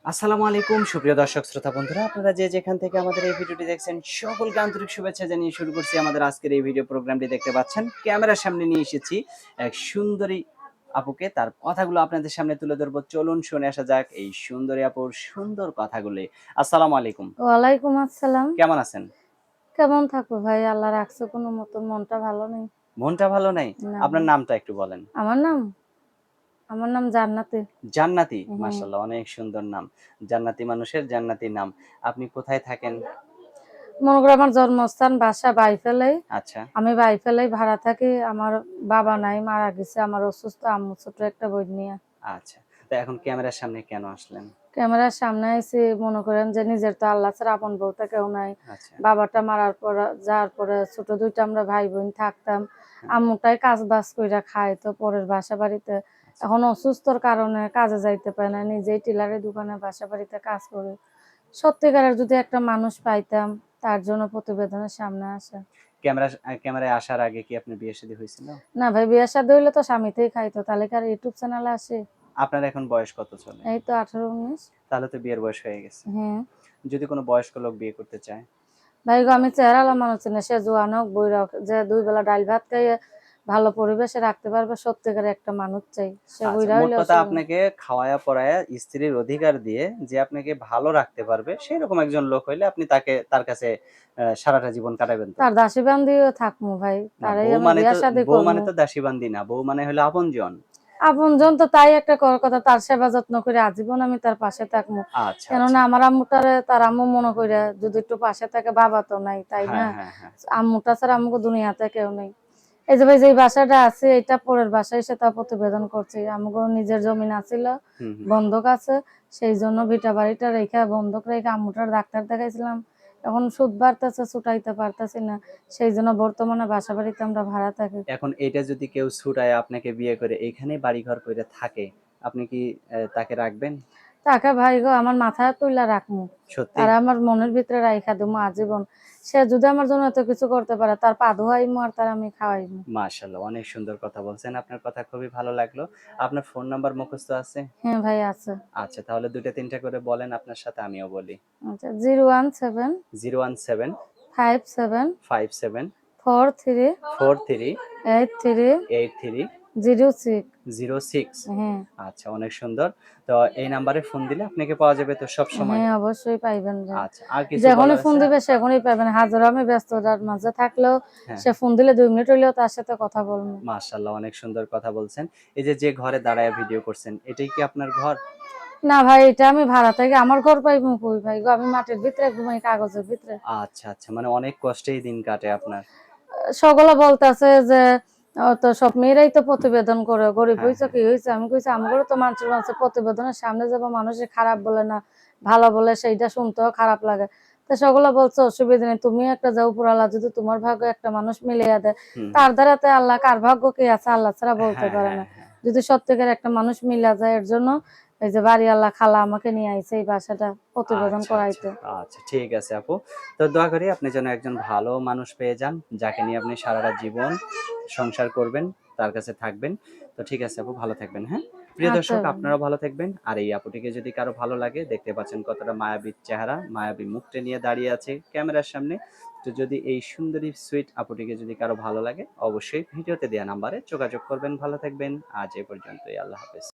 আসসালামু আলাইকুম সুপ্রিয় দর্শক শ্রোতা বন্ধুরা, আপনারা যে যেখান থেকে আমাদের এই ভিডিওটি দেখছেন সকলকে আন্তরিক শুভেচ্ছা জানিয়ে শুরু করছি আমাদের আজকের এই ভিডিও প্রোগ্রামটি। দেখতে পাচ্ছেন ক্যামেরার সামনে নিয়ে এসেছি এক সুন্দরী আপুকে, তার কথাগুলো আপনাদের সামনে তুলে ধরবো। চলুন শুনে আসা যাক এই সুন্দরী আপুর সুন্দর কথাগুলি। আসসালামু আলাইকুম। ওয়ালাইকুম আসসালাম। কেমন আছেন? কেমন থাকবো ভাই? আল্লাহ রাখছে কোনো মতন, মনটা ভালো নেই। মনটা ভালো নাই? না আপনার ভাই। নামটা একটু বলেন। আমার নাম আমার নাম জান্নাতি। জান্নাতি, হ্যাঁ। মাশাআল্লাহ, অনেক সুন্দর নাম। জান্নাতি মানুষের জান্নাতি নাম। আপনি কোথায় থাকেন? মনে করো আমার জন্মস্থান বাসা বাইফেলাই। আচ্ছা। আমি বাইফেলাই ভাড়া থাকি। আমার বাবা নাই, মারা গেছে। আমার অসুস্থ আম্মু, ছোট একটা বোন নিয়ে। আচ্ছা, তো এখন ক্যামেরার সামনে কেন আসলেন? ক্যামেরার সামনে এসে মনে করেন যে নিজের তো আল্লাহ ছাড়া আপন বলতে কেউ নাই। আচ্ছা। বাবাটা মারার পর, যাওয়ার পরে ছোট দুইটা আমরা ভাই বোন থাকতাম। হ্যাঁ। আম্মুটাই কাজ বাজ কইরা খায় তো পরের বাসা বাড়িতে। আচ্ছা। এখন অসুস্থর কারণে কাজে যাইতে পারে না, নিজেই টেলারের দোকানে বাসা বাড়িতে কাজ করে। সত্যিকারের যদি একটা মানুষ পাইতাম, তার জন্য প্রতিবেদনের সামনে আসা। ক্যামেরায় আসার আগে কি আপনার বিয়ে শাদী হয়েছিল? না ভাই, বিয়ে শাদী হইলে তো স্বামীতেই খাইতো, তাহলে কি আর ইউটিউব চ্যানেলে আসে? আপনার এখন বয়স কত চলে? এই তো 18-19। তাহলে তো বিয়ের বয়স হয়ে গেছে। হ্যাঁ যদি কোনো বয়স্ক লোক বিয়ে করতে চায়? ভাই গো, আমি চেহারালা মানুষ না, সে জোয়ান হোক বইরা হোক, যে 2 বেলা ডাল ভাত খাইয়ে ভালো পরিবেশে রাখতে পারবে, সত্যিকার একটা মানুষ চাই। সে আচ্ছা, বুইড়া মোট হইলে কথা অসুবিধা নেই। আপনাকে খাওয়ায়া পরায়া স্ত্রীর অধিকার দিয়ে যে আপনাকে ভালো রাখতে পারবে সেরকম একজন লোক হইলে আপনি তার কাছে সারাটা জীবন কাটাবেন তো? তার দাসী বান্ধিও থাকমু ভাই, না, তারাই আমি বিয়া শাদী বউ মানে করবো। তো দাসীবান্দি না, বউ মানে হলো আপনজন। আপনজন তো তাই একটা কথা, তার সেবা যত্ন করে আজীবন আমি তার পাশে থাকবো। আচ্ছা, কেননা আচ্ছা। আমার আম্মুটারে তার আম্মু মনে কইরা যদি একটু পাশে থাকে, বাবা তো নাই তাই না? হ্যাঁ, হ্যাঁ, হ্যাঁ। আম্মুটা ছাড়া আমাকে দুনিয়াতে কেউ নেই। এই যে ভাই, যে বাসাটা আছে এটা পরের বাসায়, সে তা প্রতিবেদন করছে। আমাকে নিজের জমিন আছিল, হুম, হুম। বন্ধক আছে। সেই জন্য ভিটা বাড়িটা রেখে, বন্ধক রেখে আম্মুটার ডাক্তার দেখাইছিলাম। এখন সুদ বাড়তেছে, ছুটাইতে পারতেছি না। সেই জন্য বর্তমানে বাসা বাড়িতে আমরা ভাড়া থাকি। এখন এটা যদি কেউ ছুটায় আপনাকে বিয়ে করে এইখানে বাড়িঘর করে থাকে, আপনি কি তাকে রাখবেন? টাকা ভাই গো, আমার মাথায় তুইলা রাখমু। সত্যি? তারা আমার মনের ভিতরে রাইখা দেবো আজীবন। সে যদি আমার জন্য এত কিছু করতে পারে, তার পা ধোয়াইমু আর তার আমি খাওয়াইমু। মাশাআল্লাহ, অনেক সুন্দর কথা বলছেন। আপনার কথা খুবই ভালো লাগলো। আপনার ফোন নাম্বার মুখস্থ আছে? হ্যাঁ ভাই আছে। আচ্ছা, তাহলে ২ টা ৩ টা করে বলেন, আপনার সাথে আমিও বলি। আচ্ছা, 017 017 57 57 43 43 83 83 06। 06। হ্যাঁ। আচ্ছা, অনেক সুন্দর। তো এই নাম্বারে ফোন দিলে আপনাকে পাওয়া যাবে তো সবসময়? হ্যাঁ, অবশ্যই পাইবেন ভাই। আচ্ছা, আর কিছু যখনই বলার ফোন আছে? দিবে সেখনই পাবেন। হাজারো আমি ব্যস্ততার মাঝে থাকলেও হ্যাঁ, সে ফোন দিলে 2 মিনিট হইলেও তার সাথে কথা বলবো। মাশাআল্লাহ, অনেক সুন্দর কথা বলছেন। এই যে, যে ঘরে দাঁড়ায় ভিডিও করছেন, এটাই কি আপনার ঘর? না ভাই, এটা আমি ভাড়া থাকি। আমার ঘর পাইবো কই ভাই গো? আমি মাটির ভিতরে ঘুমাই, কাগজের ভিতরে। আচ্ছা, আচ্ছা। মানে অনেক কষ্টেই দিন কাটে আপনার। সকলে বলতেছে যে তো সব মেয়েরাই তো প্রতিবেদন করে, গরিব হ্যাঁ, হইছে হ্যাঁ। কি হয়েছে? আমি কইছি আমারও তো মানুষের মাঝে প্রতিবেদনের সামনে যাবো, মানুষে খারাপ বলে না ভালো বলে, সেইটা শুনতেও খারাপ লাগে। তো সকলে বলছে অসুবিধা নেই, তুমি একটা যাও, উপরালা যদি তোমার ভাগ্য একটা মানুষ মিলিয়ে দেয়, হুম, হুম। তার দ্বারাতে আল্লাহ, কার ভাগ্য কি আছে আল্লাহ ছাড়া বলতে হ্যাঁ, পারে হ্যাঁ, না। হ্যাঁ। যদি সত্যিকার একটা মানুষ মিলা যায়, এর জন্য এই যে বাড়ি আল্লাহ খালা আমাকে নিয়ে আইছে এই বাসাটা প্রতিবেদন আচ্ছা, আচ্ছা। করাইতে। আচ্ছা, ঠিক আছে আপু। তো দোয়া করি আপনি যেন একজন ভালো মানুষ পেয়ে যান, যাকে নিয়ে আপনি সারাটা জীবন সংসার করবেন, তার কাছে থাকবেন। তো ঠিক আছে আপু, ভালো থাকবেন, হ্যাঁ? প্রিয় আচ্ছা দর্শক, আপনারাও ভালো থাকবেন। আর এই আপুটিকে যদি কারো ভালো লাগে, দেখতে পাচ্ছেন কতটা মায়াবী চেহারা, মায়াবী মুখটা নিয়ে দাঁড়িয়ে আছে ক্যামেরার সামনে। তো যদি এই সুন্দরী সুইট আপুটিকে যদি কারো ভালো লাগে, অবশ্যই ভিডিওতে দেয়া নাম্বারে যোগাযোগ করবেন। ভালো থাকবেন। আজ এ পর্যন্তই। আল্লাহ হাফেজ।